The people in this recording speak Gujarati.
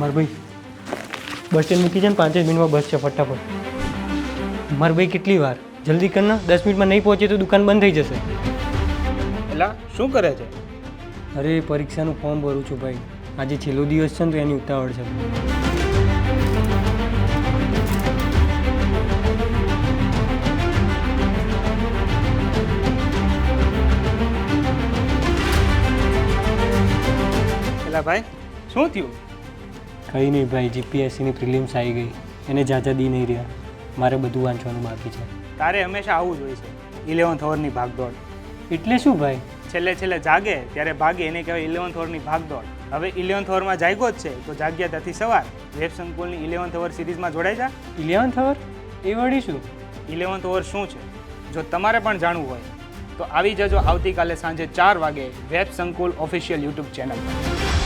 મારા ભાઈ બસ સ્ટેન્ડ મૂકી છે ને 5 જ મિનિટમાં બસ છે ફટાફટ. મારા ભાઈ કેટલી વાર જલ્દી કર ને 10 મિનિટમાં નહીં પહોંચે તો દુકાન બંધ થઈ જશે. એલા શું કરે છે? અરે પરીક્ષાનું ફોર્મ ભરું છું ભાઈ, આજે છેલ્લો દિવસ છે ને તો એની ઉતાવળ છે. એલા ભાઈ શું થયું? કંઈ નહીં ભાઈ, જીપીએસસીની પ્રિલિમ્સ આવી ગઈ, એને જાજા દી નહીં રહ્યા, મારે બધું વાંચવાનું બાકી છે. તારે હંમેશા આવું જ હોય છે, 11th અવરની ભાગદોડ. એટલે શું ભાઈ? છેલ્લે જાગે ત્યારે ભાગે, એને કહેવાય 11th અવરની ભાગદોડ. હવે 11th અવરમાં જાગ્યો જ છે તો જાગ્યા ત્યાંથી સવાર વેબ સંકુલની 11th અવર સિરીઝમાં જોડાઈ જા. 11th અવર એ વળી શું? 11th અવર શું છે જો તમારે પણ જાણવું હોય તો આવી જજો આવતીકાલે સાંજે 4 વાગે વેબ સંકુલ ઓફિશિયલ યુટ્યુબ ચેનલ પર.